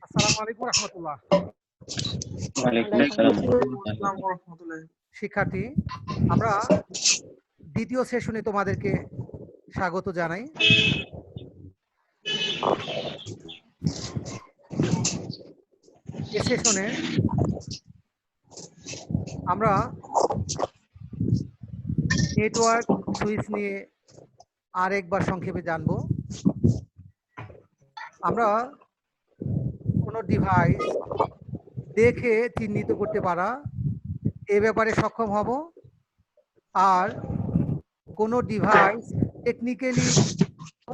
আসসালামু আলাইকুম রাহমাতুল্লাহ। শিক্ষার্থী, আমরা দ্বিতীয় সেশনে তোমাদেরকে স্বাগত জানাই। এ সেশনে আমরা নেটওয়ার্ক সুইচ নিয়ে আরেকবার সংক্ষেপে জানবো। আমরা কোনো ডিভাইস দেখে চিহ্নিত করতে পারা এ ব্যাপারে সক্ষম হব, আর কোনো ডিভাইস টেকনিক্যালি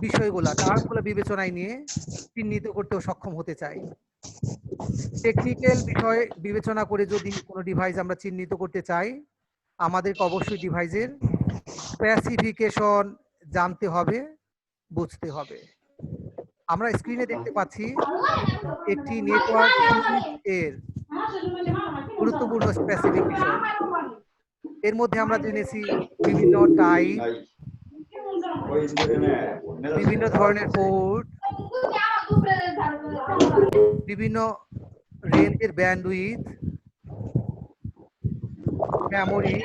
বিষয়গুলা টার্মগুলো বিবেচনায় নিয়ে চিহ্নিত করতেও সক্ষম হতে চাই। টেকনিক্যাল বিষয় বিবেচনা করে যদি কোনো ডিভাইস আমরা চিহ্নিত করতে চাই, আমাদেরকে অবশ্যই ডিভাইসের স্পেসিফিকেশন জানতে হবে, বুঝতে হবে। আমরা স্ক্রিনে দেখতে পাচ্ছি একটি নেটওয়ার্ক সুইচ এর গুরুত্বপূর্ণ স্পেসিফিকেশন। এর মধ্যে আমরা জেনেছি বিভিন্ন টাইপ, বিভিন্ন ধরনের পোর্ট, বিভিন্ন রেঞ্জের ব্যান্ডউইথ, মেমোরি,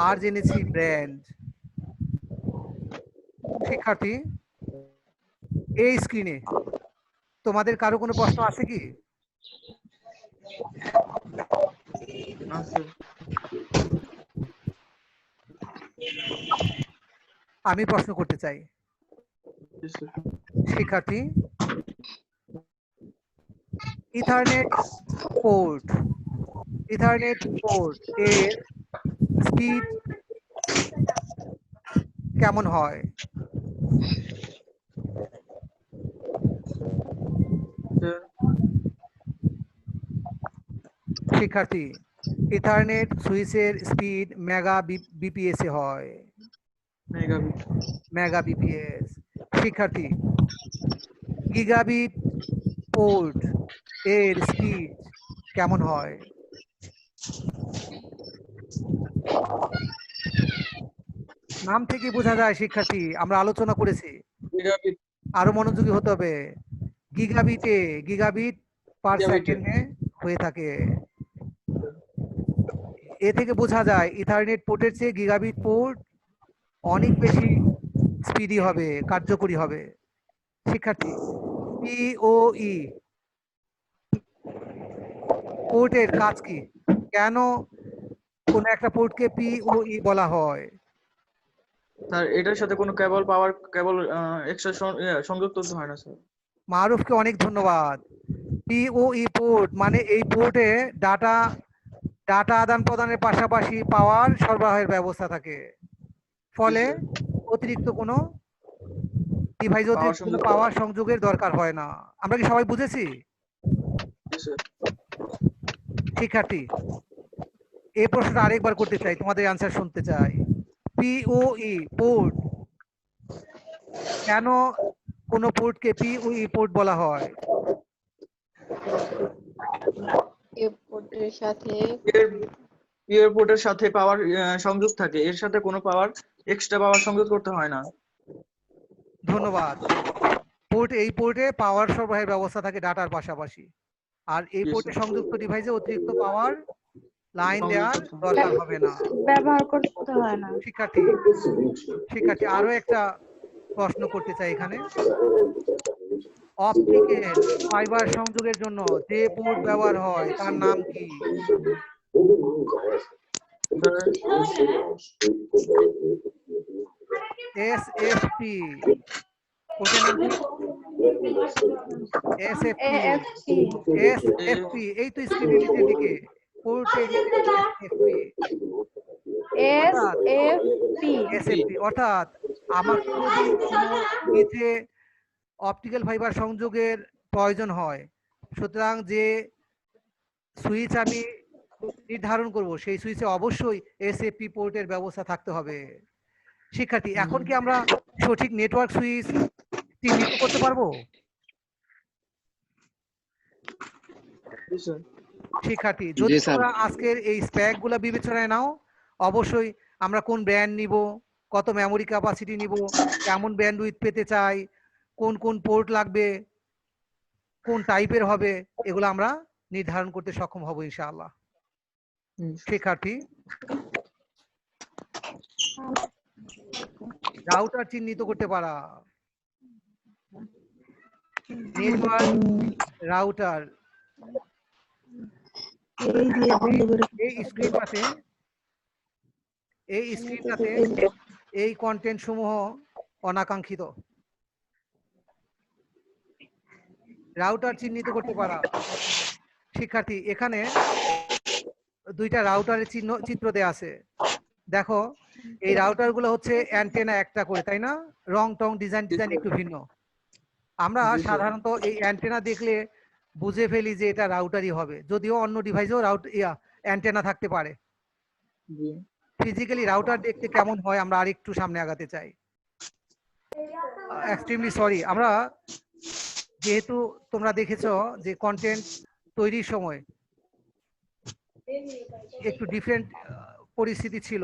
আর জেনেছি ব্র্যান্ড। শিক্ষার্থী, এই স্ক্রিনে তোমাদের কারো কোনো প্রশ্ন আছে কি? আমি প্রশ্ন করতে চাই। শিক্ষার্থী, ইথারনেট পোর্ট এর স্পিড কেমন হয়? শিক্ষার্থী, ইথারনেট সুইচের স্পিড মেগা বিপিএস এ হয়। Mega BPS. শিক্ষার্থী, গিগাবিট পোর্ট এর স্পিড কেমন হয়? নাম থেকে বোঝা যায় শিক্ষার্থী, আমরা আলোচনা করেছি, আরো মনোযোগী হতে হবে। গিগাবিট পার সেকেন্ডে হয়ে থাকে। এ থেকে বোঝা যায় ইথারনেট পোর্টের চেয়ে গিগাবিট পোর্ট অনেক বেশি স্পিডি হবে, কার্যকরী হবে। শিক্ষার্থী, পিওই পোর্টের কাজ কি? কেন কোন একটা পোর্টকে পিওই বলা হয়? স্যার, এটার সাথে কোনো কেবল এক্সট্রা সংযোগ করতে হয় না স্যার। মারুফকে অনেক ধন্যবাদ। পিওই পোর্ট মানে এই পোর্টে ডাটা আদান প্রদানের পাশাপাশি পাওয়ার সরবরাহের ব্যবস্থা থাকে, ফলে অতিরিক্ত কোনো ডিভাইস অতিরিক্ত কোনো পাওয়ার সংযোগের দরকার হয় না। আমরা কি সবাই বুঝেছি? শিক্ষার্থী, এই প্রশ্নটা আরেকবার করতে চাই, তোমাদের আনসার শুনতে চাই। পিওই পোর্ট, কেন কোনো পোর্টকে পিওই পোর্ট বলা হয়? পোর্টের সাথে পাওয়ার সংযোগ থাকে, এর সাথে কোনো এক্সট্রা পাওয়ার সংযোগ করতে হয় না। ধন্যবাদ। এই পোর্টে পাওয়ার সরবরাহের ব্যবস্থা থাকে ডাটার পাশাপাশি, আর এই পোর্টে সংযুক্ত ডিভাইসে অতিরিক্ত পাওয়ার লাইন দেওয়ার দরকার হবে না, ব্যবহার করতে হয় না। শিক্ষার্থী, আরো একটা প্রশ্ন করতে চাই এখানে। অপটিক্যাল ফাইবার সংযোগের জন্য যে পোর্ট ব্যবহার হয় তার নাম কি? এসএফপি। পোর্টের নাম কি? এসএফপি। এই তো স্ক্রিনের নিচের দিকে পোর্টের এসএফপি। অর্থাৎ আমাকে যদি কোনো নিচে অপটিক্যাল ফাইবার সংযোগের প্রয়োজন হয়, সুতরাং যে সুইচ আমি নির্ধারণ করব সেই সুইচে অবশ্যই এসএফপি পোর্টের ব্যবস্থা থাকতে হবে। শিক্ষার্থী, এখন কি আমরা সঠিক নেটওয়ার্ক সুইচ চিহ্নিত করতে পারবো? শিক্ষার্থী, যদি তোমরা আজকের এই স্প্যাক গুলা বিবেচনায় নাও, অবশ্যই আমরা কোন ব্র্যান্ড নিব, কত মেমোরি ক্যাপাসিটি নিব, কেমন ব্যান্ডউইথ পেতে চাই, কোন কোন পোর্ট লাগবে, কোন টাইপের হবে, এগুলো আমরা নির্ধারণ করতে সক্ষম হব ইনশাআল্লাহ। শিক্ষার্থী, রাউটার চিহ্নিত করতে পারা। নেটওয়ার্ক রাউটার, এই স্ক্রিনটাতে এই কন্টেন্ট সমূহ অনাকাঙ্ক্ষিত। রাউটার চিহ্নিত করতে পারা। শিক্ষার্থী, এখানে দুইটা রাউটারের চিত্র দেয়া আছে। দেখো, এই রাউটার গুলো হচ্ছে অ্যান্টেনা একটা করে, তাই না? রং টং ডিজাইন একটু ভিন্ন। আমরা সাধারণত এই অ্যান্টেনা দেখলে বুঝে ফেলি যে এটা রাউটারই হবে, যদিও অন্য ডিভাইসেও অ্যান্টেনা থাকতে পারে। ফিজিক্যালি রাউটার দেখতে কেমন হয় আমরা আরেকটু সামনে আগাতে চাই। এক্সট্রিমলি সরি, আমরা যেহেতু তোমরা দেখেছো যে কন্টেন্ট তৈরির সময় একটু ডিফারেন্ট পরিস্থিতি ছিল।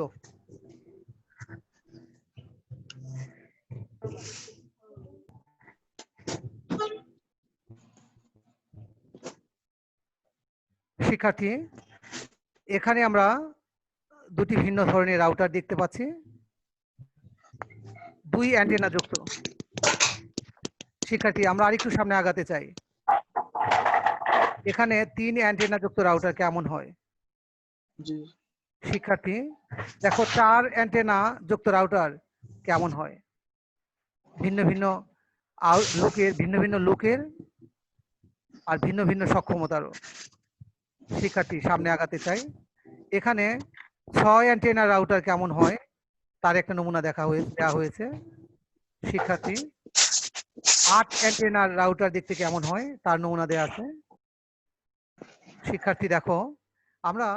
শিক্ষার্থী, এখানে আমরা দুটি ভিন্ন ধরনের রাউটার দেখতে পাচ্ছি, দুই অ্যান্টেনা যুক্ত। শিক্ষার্থী, আমরা আরেকটু সামনে আগাতে চাই। এখানে 3 অ্যান্টেনা যুক্ত রাউটার কেমন হয়? শিক্ষার্থী, দেখো 4 অ্যান্টেনা যুক্ত রাউটার কেমন হয়? ভিন্ন ভিন্ন লোকের আর ভিন্ন ভিন্ন সক্ষমতারও। শিক্ষার্থী, সামনে আগাতে চাই। এখানে 6 অ্যান্টেনা রাউটার কেমন হয় তার একটা নমুনা দেওয়া হয়েছে। শিক্ষার্থী, 8 অ্যান্টেনার রাউটার দেখতে কেমন হয় তার নমুনা দেওয়া আছে। শিক্ষার্থী, দেখো, আমরা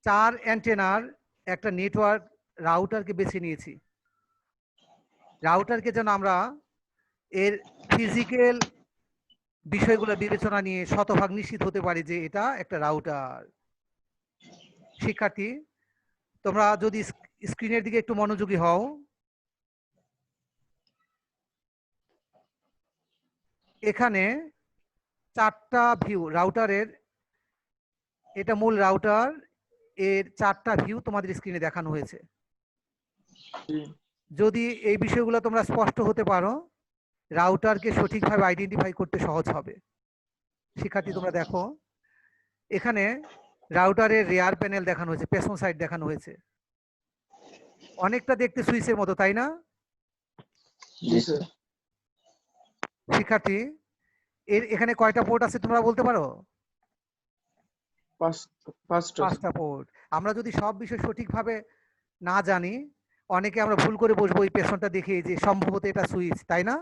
4 অ্যান্টেনার একটা নেটওয়ার্ক রাউটারকে বেছে নিয়েছি। রাউটারকে যেন আমরা এর ফিজিক্যাল বিষয়গুলো বিবেচনা নিয়ে শতভাগ নিশ্চিত হতে পারি যে এটা একটা রাউটার। শিক্ষার্থী, তোমরা যদি স্ক্রিনের দিকে একটু মনোযোগী হও, এখানে 4টা ভিউ রাউটারের, এটা মূল রাউটার, এর 4টা ভিউ তোমাদের স্ক্রিনে দেখানো হয়েছে। যদি এই বিষয়গুলো তোমরা স্পষ্ট হতে পারো, রাউটারকে সঠিকভাবে আইডেন্টিফাই করতে সহজ হবে। শিক্ষার্থী, তোমরা দেখো, এখানে রাউটারের রেয়ার প্যানেল দেখানো হয়েছে, পেছন সাইড দেখানো হয়েছে। অনেকটা দেখতে সুইচের মতো, তাই না? শিক্ষার্থী, এখানে কয়টা পোর্ট আছে তোমরা বলতে পারো? 5টা পোর্ট। আমরা যদি সব বিষয় সঠিকভাবে না জানি, অনেকে আমরা ভুল করে বসবো এই পেছনটা দেখে যে সম্ভবত এটা সুইচ, তাই না?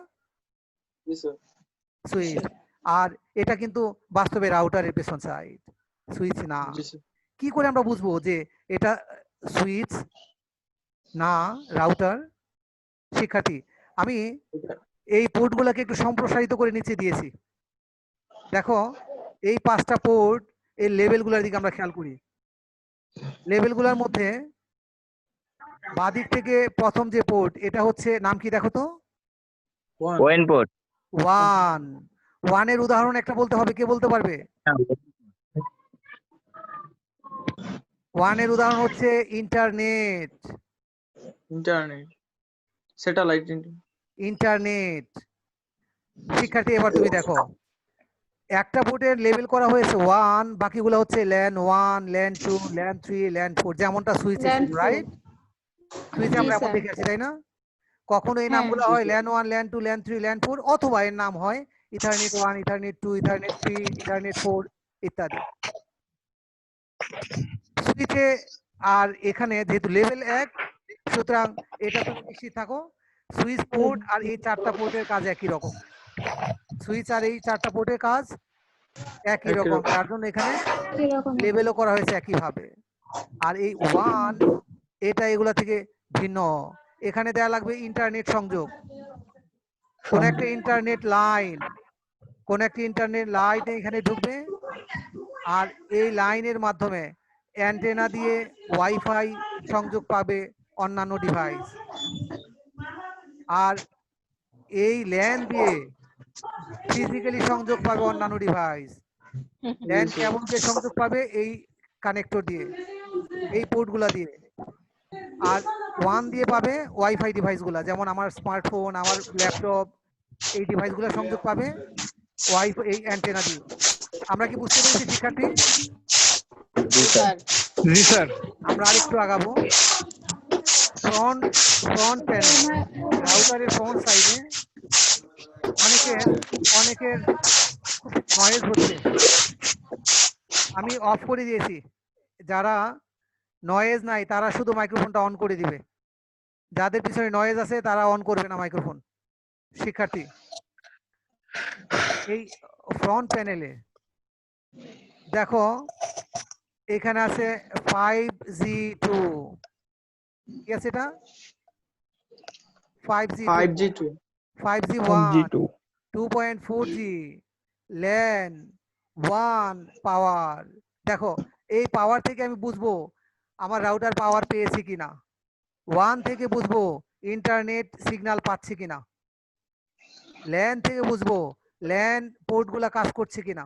সুইচ। আর এটা কিন্তু বাস্তবে রাউটারের পেছন সাইড, সুইচ না। কি করে আমরা বুঝবো যে এটা সুইচ না রাউটার? শিক্ষার্থী, আমি এই পোর্টগুলোকে একটু সম্প্রসারিত করে নিচে দিয়েছি। দেখো, এই 5টা পোর্ট, এই লেভেলগুলোর দিকে আমরা খেয়াল করি। লেভেলগুলোর মধ্যে বাদিক থেকে প্রথম যে পোর্ট, এটা হচ্ছে নাম কি দেখো তো? 1 পোর্ট। 1 এর উদাহরণ একটা বলতে হবে, কে বলতে পারবে? 1 এর উদাহরণ হচ্ছে ইন্টারনেট। Satellite internet. শিক্ষার্থী, এবার তুমি দেখো, একটা পোর্টের লেভেল করা হয়েছে 1, বাকিগুলো হচ্ছে ল্যান 1, ল্যান 2, ল্যান 3, ল্যান 4, যেমনটা সুইচে ছিল, রাইট? সুইচে আমরা এমন দেখে আছি, তাই না? কখনো এই নামগুলো হয় ল্যান 1, ল্যান 2, ল্যান 3, ল্যান 4, অথবা এর নাম হয় ইথারনেট 1, ইথারনেট 2, ইথারনেট 3, ইথারনেট 4 ইত্যাদি। সুইচে আর এখানে যেহেতু লেভেল 1, সুতরাং এটা তুমি নিশ্চিত থাকো সুইচ পোর্ট আর এই 4টা পোর্টের কাজ একই রকম। সুইচ আর এই 4টা পোর্টের কাজ একই রকম, তার জন্য এখানে লেভেলও করা হয়েছে একই ভাবে। আর এই 1, এটা এগুলা থেকে ভিন্ন। এখানে দেয়া লাগবে ইন্টারনেট সংযোগ, কোন একটা ইন্টারনেট লাইন, এখানে ঢুকবে, আর এই লাইনের মাধ্যমে অ্যান্টেনা দিয়ে ওয়াইফাই সংযোগ পাবে, অন্যান্য ডিভাইস। আর এই ল্যান দিয়ে ফিজিক্যালি সংযোগ পাবে অন্যান্য ডিভাইস। ল্যান জি কেবল দিয়ে সংযোগ পাবে এই কানেক্টর দিয়ে, এই পোর্টগুলা দিয়ে। আর ওয়ান দিয়ে পাবে ওয়াইফাই ডিভাইসগুলা, যেমন আমার স্মার্টফোন, আমার ল্যাপটপ, এই ডিভাইসগুলো সংযোগ পাবে ওয়াইফাই এই অ্যান্টেনা দিয়ে। আমরা কি বুঝতে পেরেছি শিক্ষার্থী? জি স্যার। আমরা আরেকটু আগাবো। ফ্রন্ট প্যানেল, রাউটারের ফ্রন্ট সাইডে অনেকের নয়েজ হচ্ছে, আমি অফ করে দিয়েছি। যারা নয়েজ নাই তারা শুধু মাইক্রোফোনটা অন করে দিবে, যাদের পিছনে নয়েজ আছে তারা অন করবে না মাইক্রোফোন। শিক্ষার্থী, এই ফ্রন্ট প্যানেলে দেখো এখানে আছে 5G2, কি আছে এটা? 5G2, 5G1, 2.4G, ল্যান 1 পাওয়ার। দেখো এই পাওয়ার থেকে আমি বুঝবো আমার রাউটার পাওয়ার পেয়েছে কিনা। 1 থেকে বুঝবো ইন্টারনেট সিগন্যাল পাচ্ছে কিনা। ল্যান থেকে বুঝবো ল্যান পোর্টগুলা কাজ করছে কিনা।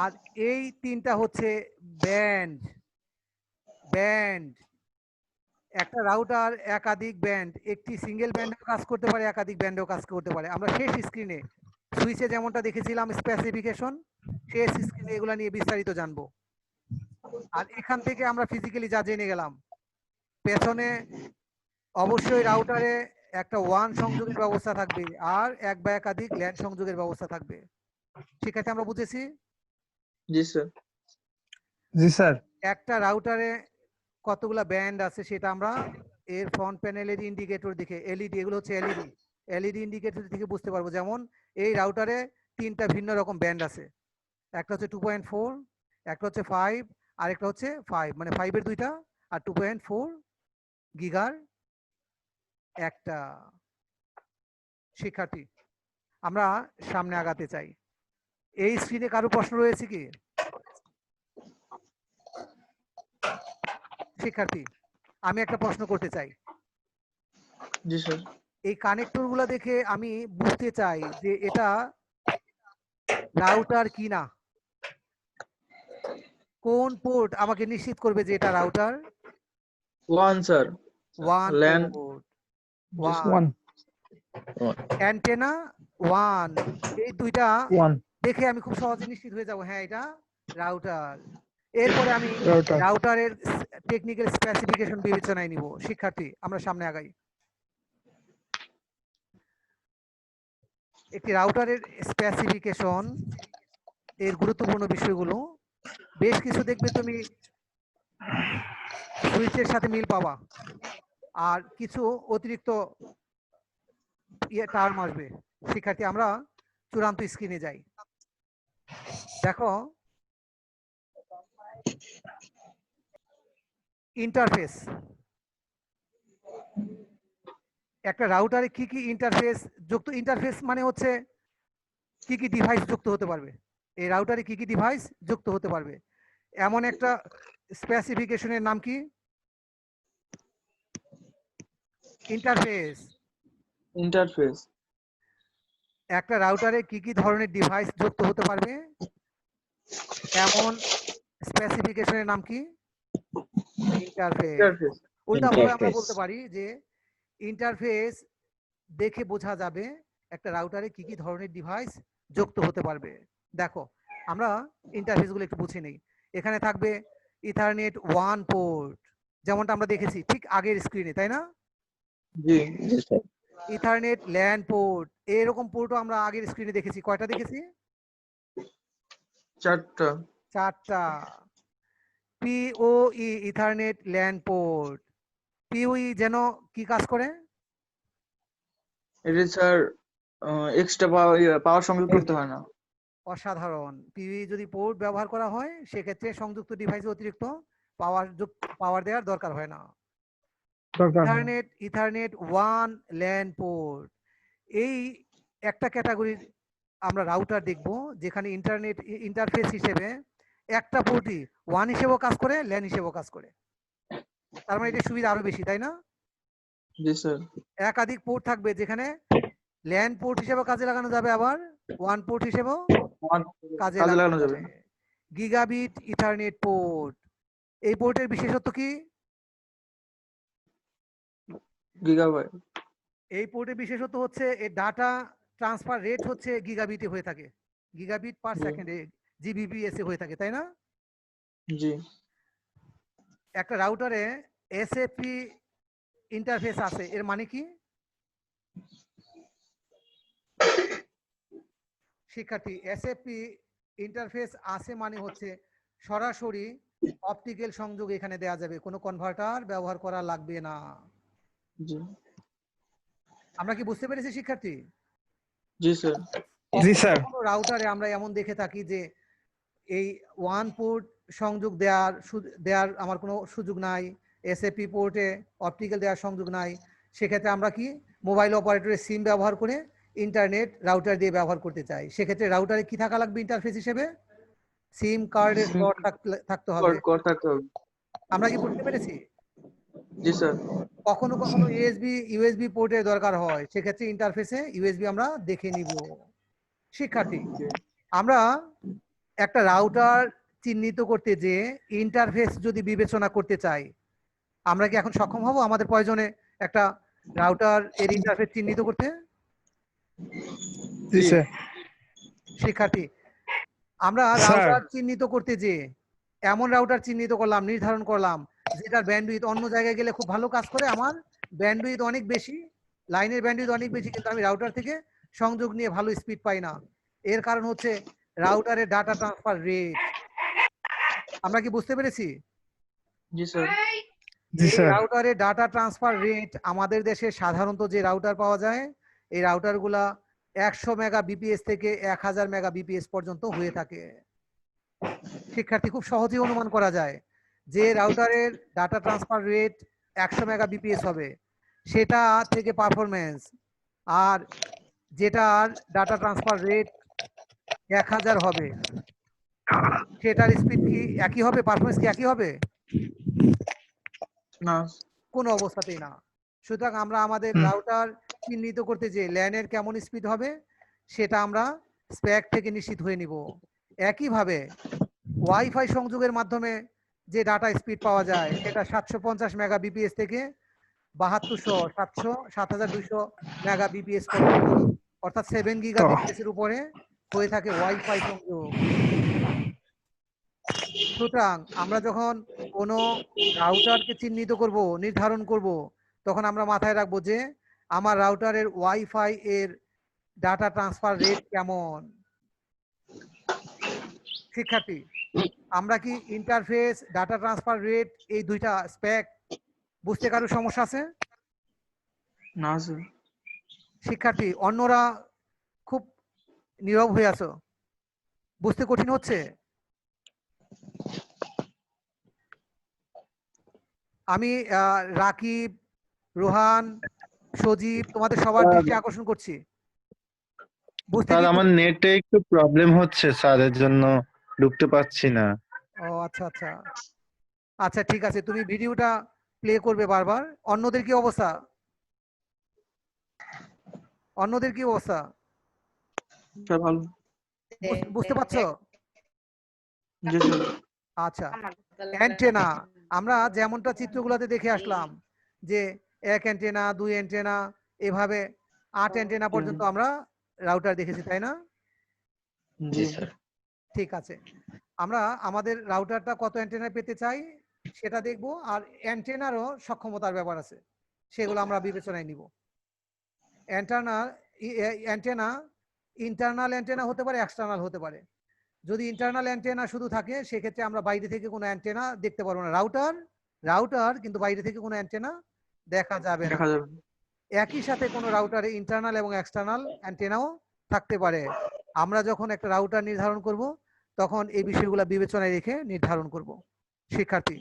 আর এই তিনটা হচ্ছে ব্যান্ড। একটা রাউটার একাধিক ব্যান্ড, একটি সিঙ্গেল ব্যান্ডেও কাজ করতে পারে, একাধিক ব্যান্ডেও কাজ করতে পারে। আমরা শেষ স্ক্রিনে সুইচে যেমনটা দেখেছিলাম স্পেসিফিকেশন, শেষ স্ক্রিনে এগুলা নিয়ে বিস্তারিত জানবো। আর এখান থেকে আমরা ফিজিক্যালি যা জেনে গেলাম, পেছনে অবশ্যই রাউটারে একটা ওয়ান সংযোগের ব্যবস্থা থাকবে আর এক বা একাধিক ল্যান সংযোগের ব্যবস্থা থাকবে। ঠিক আছে, আমরা বুঝেছি? জি স্যার। জি স্যার। একটা রাউটারে কতগুলা ব্যান্ড আছে সেটা আমরা এর ফ্রন্ট প্যানেলের ইন্ডিকেটর দেখে, এলইডি, এগুলো হচ্ছে এলইডি ইন্ডিকেটর থেকে বুঝতে পারবো। যেমন এই রাউটারে তিনটা ভিন্ন রকম ব্যান্ড আছে, একটা হচ্ছে 2.4, একটা হচ্ছে 5, আর একটা হচ্ছে 5, মানে 5-এর দুইটা আর 2.4 গিগার একটা। শিক্ষার্থী, আমরা সামনে আগাতে চাই। এই স্ক্রিনে কারো প্রশ্ন রয়েছে কি? শিক্ষার্থী, আমি একটা প্রশ্ন করতে চাই। জি স্যার। এই কানেক্টর গুলা দেখে আমি বুঝতে চাই যে এটা রাউটার কিনা। কোন পোর্ট আমাকে নিশ্চিত করবে যে এটা router? 1 sir. One LAN port, 1 antenna 1, এই দুইটা 1 দেখে আমি খুব সহজে নিশ্চিত হয়ে যাব, হ্যাঁ এটা রাউটার। এরপরে আমি রাউটার। রাউটারের টেকনিক্যাল স্পেসিফিকেশন বিবেচনায় নিব। শিক্ষার্থী, আমরা সামনে আগাই। একটি রাউটারের স্পেসিফিকেশন এর গুরুত্বপূর্ণ বিষয়গুলো বেশ কিছু দেখবে তুমি সুইচের সাথে মিল পাবা, আর কিছু অতিরিক্ত টার্ম আসবে। শিক্ষার্থী, আমরা চূড়ান্ত স্ক্রিনে যাই। দেখো ইন্টারফেস, একটা রাউটারে কি কি ইন্টারফেস যুক্ত। ইন্টারফেস মানে হচ্ছে কি কি ডিভাইস যুক্ত হতে পারবে, এই রাউটারে কি কি ডিভাইস যুক্ত হতে পারবে, এমন একটা স্পেসিফিকেশনের নাম কি? ইন্টারফেস। একটা রাউটারে কি কি ধরনের ডিভাইস যুক্ত হতে পারবে এমন স্পেসিফিকেশনের নাম কি? ইন্টারফেস। উল্টাভাবে আমরা বলতে পারি যে ইন্টারফেস দেখে বোঝা যাবে একটা রাউটারে কি কি ধরনের ডিভাইস যুক্ত হতে পারবে। দেখো আমরা ইন্টারফেসগুলো একটু বুঝে নেই। এখানে থাকবে ইথারনেট 1 পোর্ট, যেমনটা আমরা দেখেছি ঠিক আগের স্ক্রিনে, তাই না? জি। ইথারনেট ল্যান পোর্ট, এরকম পোর্টও আমরা আগের স্ক্রিনে দেখেছি। কয়টা দেখেছি? 4টা। পিওই, ইথারনেট ল্যান পোর্ট। পিওই যেন কি কাজ করে? এটা স্যার এক্সট্রা পাওয়ার সংযোগ করতে হয় না। অসাধারণ। পিওই যদি পোর্ট ব্যবহার করা হয় সেক্ষেত্রে সংযুক্ত ডিভাইসে অতিরিক্ত পাওয়ার দেওয়ার দরকার হয় না। ইথারনেট 1 ল্যান পোর্ট, এই একটা ক্যাটাগরির আমরা রাউটার দেখব যেখানে ইন্টারফেস হিসেবে একটা পোর্টই 1 হিসেবেও কাজ করে, ল্যান হিসেবেও কাজ করে। তার মানে এটা সুবিধা আরো বেশি, তাই না? জি স্যার। একাধিক পোর্ট থাকবে, যেখানে ল্যান পোর্ট হিসেবে কাজে লাগানো যাবে, আবার ওয়ান পোর্ট হিসেবেও কাজে লাগানো যাবে। গিগাবিট ইথারনেট পোর্ট, এই পোর্টের বিশেষত্ব কি? গিগাবাইট। এই পোর্টের বিশেষত্ব হচ্ছে এর ডাটা ট্রান্সফার রেট হচ্ছে গিগাবিটে হয়ে থাকে, গিগাবিট পার জি। সেকেন্ডে, জিবিপিএস এ হয়ে থাকে, তাই না? জি একটা রাউটারে এসএপি ইন্টারফেস আছে, এর মানে কি? শিক্ষার্থী, এসএপি ইন্টারফেস আছে মানে হচ্ছে সরাসরি অপটিক্যাল সংযোগ এখানে দেয়া যাবে, কোনো কনভার্টার ব্যবহার করা লাগবে না। জি আমরা কি বুঝতে পেরেছি শিক্ষার্থী? জি স্যার। জি স্যার। রাউটারে আমরা এমন দেখে থাকি যে এই ওয়ান পোর্ট সংযোগ দেওয়ার আমার কোনো সুযোগ নাই, এসএপি পোর্টে অপটিক্যাল দেওয়ার সংযোগ নাই, সেক্ষেত্রে আমরা কি মোবাইল অপারেটরের সিম ব্যবহার করে ইন্টারনেট রাউটার দিয়ে ব্যবহার করতে চাই, সেক্ষেত্রে রাউটারে কি থাকা লাগবে ইন্টারফেস হিসেবে? সিম কার্ডের স্লট থাকতে হবে। থাকতে হবে। আমরা কি বুঝতে পেরেছি? জি স্যার। কখনো কখনো ইউএসবি পোর্টের দরকার হয়, সেক্ষেত্রে ইন্টারফেসে ইউএসবি আমরা দেখে নিব। শিক্ষার্থী, আমরা একটা রাউটার চিহ্নিত করতে যে ইন্টারফেস যদি বিবেচনা করতে চাই, আমরা কি এখন সক্ষম হব আমাদের প্রয়োজনে একটা রাউটার এর ইন্টারফেস চিহ্নিত করতে? জি স্যার। শিক্ষার্থী, আমরা স্যার। রাউটার চিহ্নিত করতে যে এমন রাউটার চিহ্নিত করলাম, নির্ধারণ করলাম যেটার ব্যান্ডউইথ অন্য জায়গায় গেলে খুব ভালো কাজ করে, আমার ব্যান্ডউইথ অনেক বেশি, লাইনের ব্যান্ডউইথ অনেক বেশি, কিন্তু আমি রাউটার থেকে সংযোগ নিয়ে ভালো স্পিড পাই না। এর কারণ হচ্ছে রাউটারের ডাটা ট্রান্সফার রেট। আমরা কি বুঝতে পেরেছি? জি স্যার। জি এই স্যার। রাউটারের ডাটা ট্রান্সফার রেট আমাদের দেশে সাধারণত যে রাউটার পাওয়া যায়, এই রাউটারগুলা 100 মেগা বিপিএস থেকে 1000 মেগা বিপিএস পর্যন্ত হয়ে থাকে। শিক্ষার্থী, খুব সহজেই অনুমান করা যায় যে রাউটারের data transfer rate 100 mega BPS হবে, সেটা থেকে পারফরমেন্স, আর যেটার ডাটা ট্রান্সফার রেট 1000 হবে, সেটার স্পিড কি একই হবে? পারফরমেন্স কি একই হবে? না। কোনো অবস্থাতেই না। সুতরাং আমরা আমাদের রাউটার চিহ্নিত করতে যে ল্যানের কেমন স্পিড হবে, সেটা আমরা স্প্যাক থেকে নিশ্চিত হয়ে নিব। একইভাবে ওয়াইফাই সংযোগের মাধ্যমে যে ডাটা স্পিড পাওয়া যায়, সেটা 750 মেগা বিপিএস থেকে 7200 মেগা বিপিএস পর্যন্ত, অর্থাৎ 7 গিগা বিপিএস এর উপরে হয়ে থাকে ওয়াইফাই সংযোগ। সুতরাং আমরা যখন কোনো রাউটারকে চিহ্নিত করব, নির্ধারণ করব, তখন আমরা মাথায় রাখবো যে আমার রাউটারের ওয়াইফাই এর ডাটা ট্রান্সফার রেট কেমন। শিক্ষার্থী, আমরা কি ইন্টারফেস, ডাটা ট্রান্সফার রেট, এই দুইটা স্পেক বুঝতে কারো সমস্যা আছে? না স্যার। শিক্ষার্থী, অন্যরা খুব নীরব হয়ে আছো, বুঝতে কঠিন হচ্ছে? আমি রাকিব, রোহান, সজীব, তোমাদের সবার দৃষ্টি আকর্ষণ করছি। বুঝতে স্যার কি? আমার নেটে একটু প্রবলেম হচ্ছে স্যার, এর জন্য ঢুকতে পারছি না। ও আচ্ছা আচ্ছা আচ্ছা, ঠিক আছে, তুমি ভিডিওটা প্লে করবে বারবার। অন্যদের কি অবস্থা? অন্যদের কি অবস্থা? স্যার ভালো। বুঝতে পারছো? জি স্যার। আচ্ছা, অ্যান্টেনা আমরা যেমনটা চিত্রগুলোতে দেখে আসলাম যে 1 অ্যান্টেনা, 2 অ্যান্টেনা, এভাবে 8 অ্যান্টেনা পর্যন্ত আমরা রাউটার দেখেছি, তাই না? জি স্যার। ঠিক আছে, আমরা আমাদের রাউটারটা কত অ্যান্টেনা পেতে চাই সেটা দেখব, আর অ্যান্টেনারও সক্ষমতার ব্যাপার আছে, সেগুলো আমরা বিবেচনায় নিব। অ্যান্টেনা ইন্টারনাল অ্যান্টেনা হতে পারে, এক্সটার্নাল হতে পারে। যদি ইন্টারনাল অ্যান্টেনা শুধু থাকে, সেক্ষেত্রে আমরা বাইরে থেকে কোনো অ্যান্টেনা দেখতে পারবো না। রাউটার কিন্তু বাইরে থেকে কোনো অ্যান্টেনা দেখা যাবে না। একই সাথে কোনো রাউটারে ইন্টারনাল এবং এক্সটার্নাল অ্যান্টেনাও থাকতে পারে। আমরা যখন একটা রাউটার নির্ধারণ করব, তখন এই বিষয়গুলো বিবেচনায় রেখে নির্ধারণ করব। শিক্ষার্থী,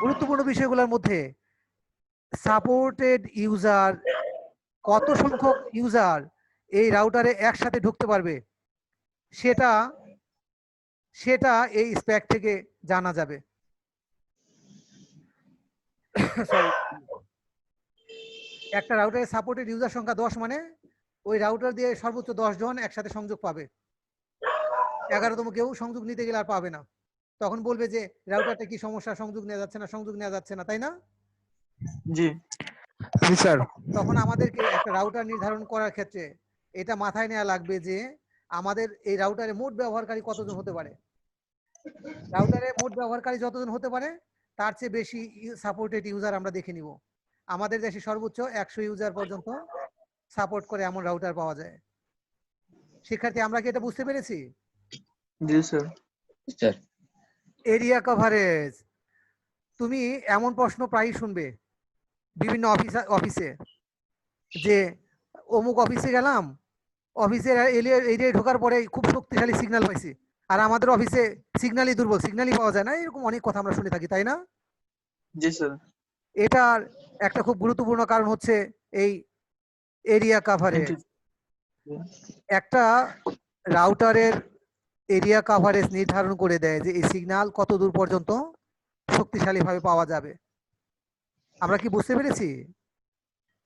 গুরুত্বপূর্ণ বিষয়গুলোর মধ্যে সাপোর্টেড ইউজার, কত সংখ্যক ইউজার এই রাউটারে একসাথে ঢুকতে পারবে, সেটা এই স্প্যাক থেকে জানা যাবে। সরি, একটা রাউটারের সাপোর্টেড ইউজার সংখ্যা 10 মানে ওই রাউটার দিয়ে সর্বোচ্চ 10 জন একসাথে সংযোগ পাবে। 11তম কেউ সংযোগ নিতে গেলে আর পাবে না। তখন বলবে যে রাউটারটা কি সমস্যা, সংযোগ নেওয়া যাচ্ছে না, সংযোগ নেওয়া যাচ্ছে না, তাই না? জি জি স্যার। তখন আমাদেরকে একটা রাউটার নির্ধারণ করার ক্ষেত্রে এটা মাথায় নেওয়া লাগবে যে আমাদের এই রাউটারে মোট ব্যবহারকারী কতজন হতে পারে। রাউটারে মোট ব্যবহারকারী যতজন হতে পারে তার চেয়ে বেশি সাপোর্টেড ইউজার আমরা দেখে নিব। আমাদের দেশে সর্বোচ্চ 100 ইউজার পর্যন্ত সাপোর্ট করে এমন রাউটার পাওয়া যায়। শিক্ষার্থী, আমরা কি এটা বুঝতে পেরেছি? জি স্যার। স্যার এরিয়া কভারেজ, তুমি এমন প্রশ্ন প্রায়ই শুনবে বিভিন্ন অফিসে যে অমুক অফিসে গেলাম, অফিসের এরিয়ায় ঢোকার পরে খুব শক্তিশালী সিগন্যাল পাইছি, আর আমাদের অফিসে সিগন্যালই দুর্বল, সিগন্যালই পাওয়া যায় না। এরকম অনেক কথা আমরা শুনে থাকি, তাই না? জি স্যার। এটার একটা খুব গুরুত্বপূর্ণ কারণ হচ্ছে এই এরিয়া কাভারেজ। একটা রাউটারের এরিয়া কাভারেজ নির্ধারণ করে দেয় যে এই সিগন্যাল কত দূর পর্যন্ত শক্তিশালীভাবে পাওয়া যাবে। আমরা কি বুঝতে পেরেছি?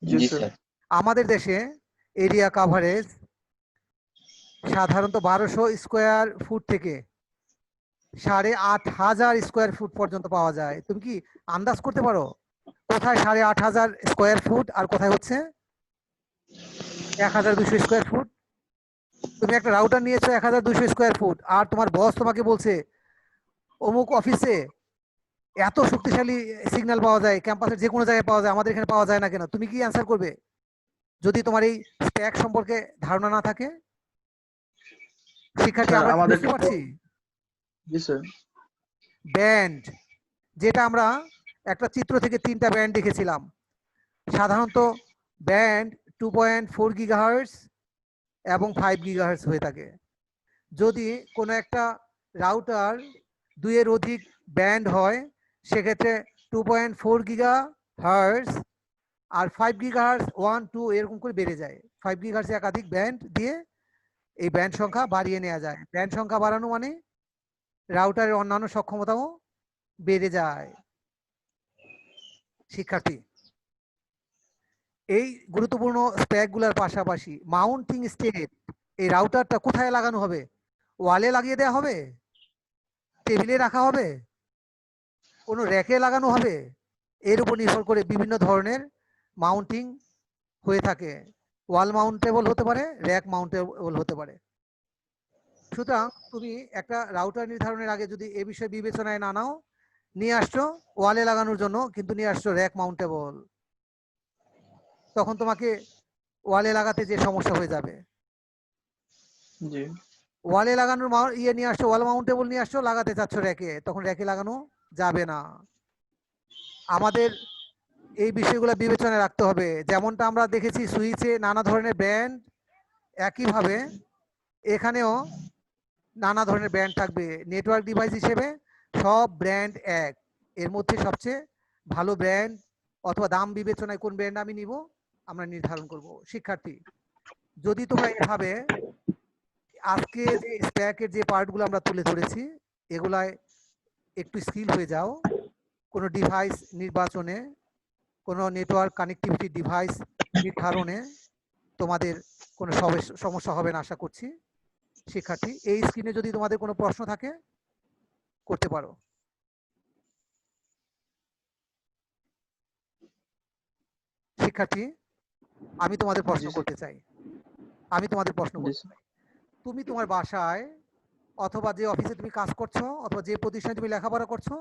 জি জি স্যার। স্যার আমাদের দেশে এরিয়া কাভারেজ সাধারণত 1200 স্কোয়ার ফুট থেকে 8500 স্কোয়ার ফুট পর্যন্ত পাওয়া যায়। তুমি কি আন্দাজ করতে পারো কোথায় 8500 স্কোয়ার ফুট আর কোথায় হচ্ছে 1200 স্কোয়ার ফুট? তুমি একটা রাউটার নিয়েছো 1200 স্কোয়ার ফুট, আর তোমার বস তোমাকে বলছে অমুক অফিসে এত শক্তিশালী সিগন্যাল পাওয়া যায়, ক্যাম্পাসের যে কোনো জায়গায় পাওয়া যায়, আমাদের এখানে পাওয়া যায় না কেন? তুমি কি অ্যান্সার করবে যদি তোমার এই স্প্যাক সম্পর্কে ধারণা না থাকে? শিক্ষার্থী, আমরা কি আমাদের বুঝতে পারছি? জি স্যার। ব্যান্ড, যেটা আমরা একটা চিত্র থেকে 3টা ব্যান্ড দেখেছিলাম। সাধারণত ব্যান্ড 2.4 গিগাহার্টজ এবং 5 গিগাহার্টজ হয়ে থাকে। যদি কোনো একটা রাউটার 2 এর অধিক ব্যান্ড হয় সেক্ষেত্রে 2.4 গিগাহার্টজ আর 5 গিগাহার্টজ 1 2 এরকম করে বেড়ে যায়। 5 গিগাহার্টজ একাধিক ব্যান্ড দিয়ে এই ব্যান্ড সংখ্যা বাড়িয়ে নেওয়া যায়। ব্যান্ড সংখ্যা বাড়ানো মানে রাউটারের অন্যান্য সক্ষমতাও বেড়ে যায়। শিক্ষার্থী, এই গুরুত্বপূর্ণ স্প্যাকগুলোর পাশাপাশি মাউন্টিং স্টেট, এই রাউটারটা কোথায় লাগানো হবে? ওয়ালে লাগিয়ে দেওয়া হবে, টেবিলে রাখা হবে, কোনো র্যাকে লাগানো হবে? এর উপর নির্ভর করে বিভিন্ন ধরনের মাউন্টিং হয়ে থাকে। ওয়াল মাউন্টেবল হতে পারে, র্যাক মাউন্টেবল হতে পারে। সুতরাং তুমি একটা রাউটার নির্ধারণের আগে যদি এ বিষয়ে বিবেচনায় না নাও, নিয়ে আসছো ওয়ালে লাগানোর জন্য কিন্তু নিয়ে আসছো র্যাক মাউন্টেবল, তখন তোমাকে ওয়ালে লাগাতে যে সমস্যা হয়ে যাবে। জি ওয়ালে লাগানোর নিয়ে আসছো, ওয়াল মাউন্টেবল নিয়ে আসছো, লাগাতে চাচ্ছ র্যাকে, তখন র্যাকে লাগানো যাবে না। আমাদের এই বিষয়গুলো বিবেচনায় রাখতে হবে। যেমনটা আমরা দেখেছি সুইচে নানা ধরনের ব্যান্ড, একইভাবে এখানেও নানা ধরনের ব্র্যান্ড থাকবে। নেটওয়ার্ক ডিভাইস হিসেবে সব ব্র্যান্ড এক, এর মধ্যে সবচেয়ে ভালো ব্র্যান্ড অথবা দাম বিবেচনায় কোন ব্র্যান্ড আমি নিব আমরা নির্ধারণ করব। শিক্ষার্থী, যদি তোমরা এভাবে আজকে যে স্প্যাকের যে পার্টগুলো আমরা তুলে ধরেছি এগুলায় একটু স্কিল হয়ে যাও, কোনো ডিভাইস নির্বাচনে, কোনো নেটওয়ার্ক কানেক্টিভিটি ডিভাইস নির্ধারণে তোমাদের কোনো সমস্যা হবে না আশা করছি। শিক্ষার্থী, এই স্ক্রিনে যদি তোমাদের কোনো প্রশ্ন থাকে করতে পারো। শিক্ষার্থী, আমি তোমাদের প্রশ্ন করতে চাই, তুমি তোমার বাসায় অথবা যে অফিসে তুমি কাজ করছো অথবা যে প্রতিষ্ঠানে তুমি লেখাপড়া করছো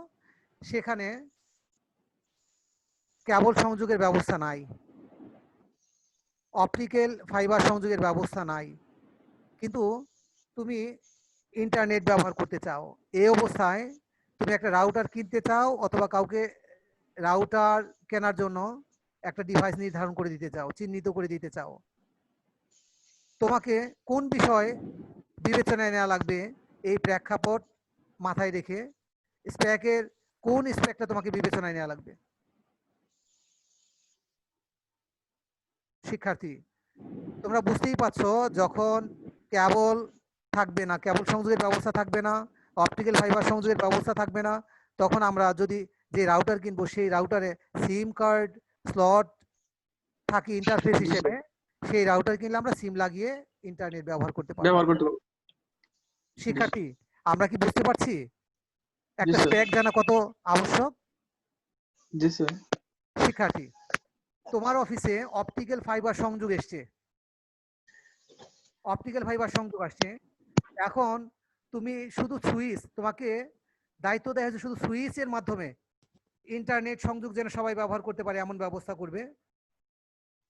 সেখানে কেবল সংযোগের ব্যবস্থা নাই, অপটিক্যাল ফাইবার সংযোগের ব্যবস্থা নাই, কিন্তু তুমি ইন্টারনেট ব্যবহার করতে চাও। এই অবস্থায় তুমি একটা রাউটার কিনতে চাও অথবা কাউকে রাউটার কেনার জন্য একটা ডিভাইস নির্ধারণ করে দিতে চাও, চিহ্নিত করে দিতে চাও। তোমাকে কোন বিষয় বিবেচনায় নেওয়া লাগবে এই প্রেক্ষাপট মাথায় রেখে? স্প্যাকের কোন স্প্যাকটা তোমাকে বিবেচনায় নেওয়া লাগবে? শিক্ষার্থী, তোমরা বুঝতেই পারছো যখন কেবল থাকবে না, কেবল সংযোগের ব্যবস্থা থাকবে না, অপটিক্যাল ফাইবার সংযোগের ব্যবস্থা থাকবে না, তখন আমরা যদি যে রাউটার কিনবো সেই রাউটারে সিম কার্ড স্লট থাকে ইন্টারফেস জি, হিসেবে, সেই রাউটার কিনলে আমরা সিম লাগিয়ে ইন্টারনেট ব্যবহার করতে পারবো। ব্যবহার করতে পারবো। শিক্ষার্থী, আমরা কি বুঝতে পারছি একটা স্যার। স্প্যাক জানা কত আবশ্যক? জি স্যার। শিক্ষার্থী, তোমার অফিসে অপটিক্যাল ফাইবার সংযোগ এসছে, অপটিক্যাল ফাইবার সংযোগ আসছে। এখন তুমি শুধু সুইচ, তোমাকে দায়িত্ব দেওয়া হয়েছে শুধু সুইচের মাধ্যমে ইন্টারনেট সংযোগ যেন সবাই ব্যবহার করতে পারে এমন ব্যবস্থা করবে,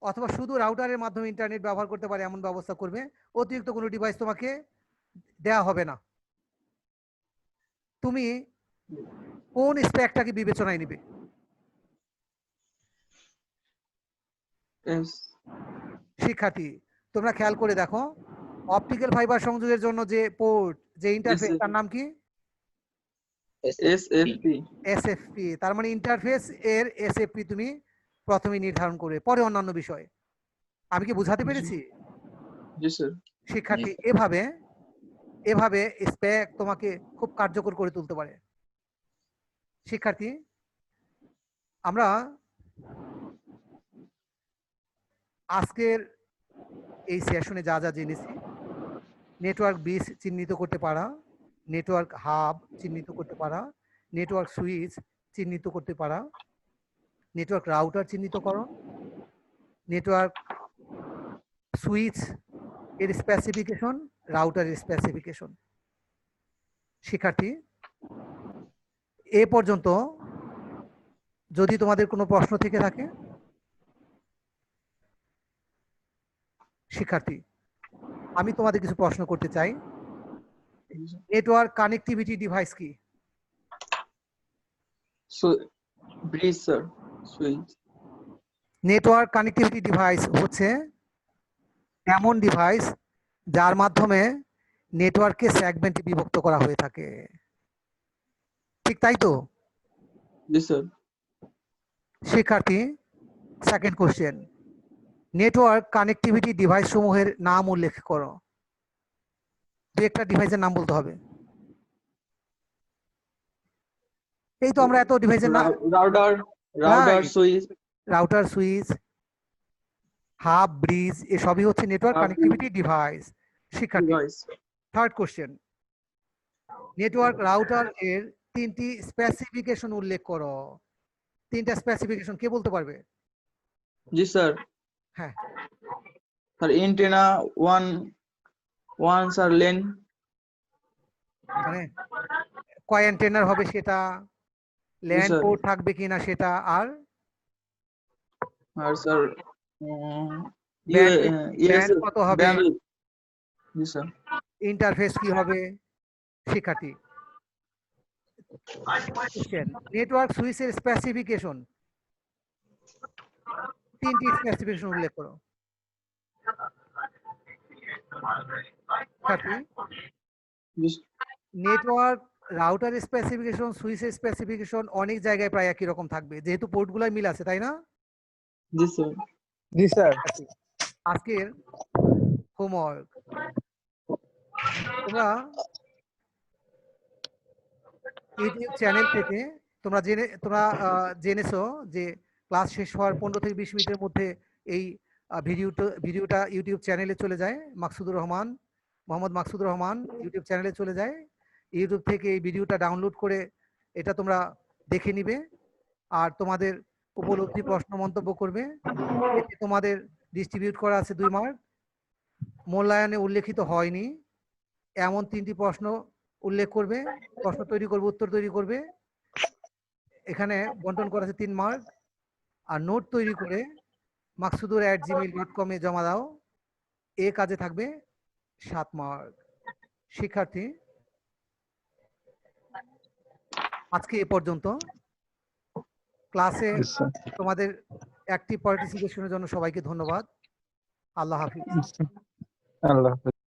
অথবা শুধু রাউটারের মাধ্যমে ইন্টারনেট ব্যবহার করতে পারে এমন ব্যবস্থা করবে। অতিরিক্ত কোনো ডিভাইস তোমাকে দেয়া হবে না। তুমি কোন স্পেকটাকে বিবেচনায় নিবে? Yes. শিক্ষার্থী, তোমরা খেয়াল করে দেখো, অপটিক্যাল ফাইবার সংযোগের জন্য যে পোর্ট, যে ইন্টারফেস, Yes, sir. তার নাম কি? SFP. এসএফপি। তার মানে ইন্টারফেস এর এসএফপি তুমি প্রথমে নির্ধারণ করে পরে অন্যান্য বিষয়। আমি কি বুঝাতে পেরেছি? জি স্যার। শিক্ষার্থী, এভাবে স্পেক তোমাকে খুব কার্যকর করে তুলতে পারে। শিক্ষার্থী, আমরা আজকের এই সেশনে যা যা জেনেছি, নেটওয়ার্ক বিস চিহ্নিত করতে পারা, নেটওয়ার্ক হাব চিহ্নিত করতে পারা, নেটওয়ার্ক সুইচ চিহ্নিত করতে পারা, নেটওয়ার্ক রাউটার চিহ্নিতকরণ, নেটওয়ার্ক সুইচ এর স্পেসিফিকেশন, রাউটারের স্পেসিফিকেশন। শিক্ষার্থী, এ পর্যন্ত যদি তোমাদের কোনো প্রশ্ন থেকে থাকে। শিক্ষার্থী, আমি তোমাদের কিছু প্রশ্ন করতে চাই। নেটওয়ার্ক কানেক্টিভিটি ডিভাইস কি? So, bridge sir, switch. Network connectivity device হচ্ছে এমন ডিভাইস যার মাধ্যমে নেটওয়ার্ককে সেগমেন্টে বিভক্ত করা হয়ে থাকে, ঠিক তাই তো? জি স্যার। শিক্ষার্থী, second question, network connectivity device সমূহের নাম উল্লেখ করো। দু একটা ডিভাইসের নাম বলতে হবে। এই তো আমরা এত ডিভাইসের নাম, router switch. Router switch hub bridge এসবই হচ্ছে নেটওয়ার্ক Hub, কানেক্টিভিটি ডিভাইস। শিক্ষার্থী, device. Third question, network router এর তিনটি স্পেসিফিকেশন উল্লেখ করো। তিনটা স্পেসিফিকেশন কে বলতে পারবে? জি স্যার। হ্যাঁ। Sir antenna one sir lane. মানে কয় অ্যান্টেনার হবে সেটা, ল্যান্ড sir. পোর্ট থাকবে কিনা সেটা, আর স্যার ব্যান্ড কত হবে, জি স্যার। ইন্টারফেস কি হবে। শিক্ষার্থী, নেটওয়ার্ক সুইচের স্পেসিফিকেশন, তিনটি স্পেসিফিকেশন উল্লেখ করো। শিক্ষার্থী, নেটওয়ার্ক রাউটার স্পেসিফিকেশন, সুইচের স্পেসিফিকেশন অনেক জায়গায় প্রায় একই রকম থাকবে, যেহেতু পোর্টগুলোই মিল আছে, তাই না? জি স্যার। জি স্যার। আজকের হোমওয়ার্ক, তোমরা ইউটিউব চ্যানেল থেকে তোমরা জেনেছো যে ক্লাস শেষ হওয়ার 15 থেকে 20 মিনিটের মধ্যে এই ভিডিওটা ইউটিউব চ্যানেলে চলে যায়। মোহাম্মদ মাকসুদুর রহমান ইউটিউব চ্যানেলে চলে যায়। ইউটিউব থেকে এই ভিডিওটা ডাউনলোড করে এটা তোমরা দেখে নিবে আর তোমাদের উপলব্ধি প্রশ্ন মন্তব্য করবে। এতে তোমাদের ডিস্ট্রিবিউট করা আছে 2 মার্ক। মূল্যায়নে উল্লেখিত হয়নি এমন 3টি প্রশ্ন উল্লেখ করবে, প্রশ্ন তৈরি করবে, উত্তর তৈরি করবে। এখানে বন্টন করা আছে 3 মার্ক। আর নোট তৈরি করে maksudur@gmail.com এ জমা দাও, এ কাজে থাকবে 7 মার্ক। শিক্ষার্থী, আজকে এ পর্যন্ত। ক্লাসে Yes, sir. তোমাদের অ্যাক্টিভ পার্টিসিপেশনের জন্য সবাইকে ধন্যবাদ। আল্লাহ হাফিজ। আল্লাহ হাফেজ।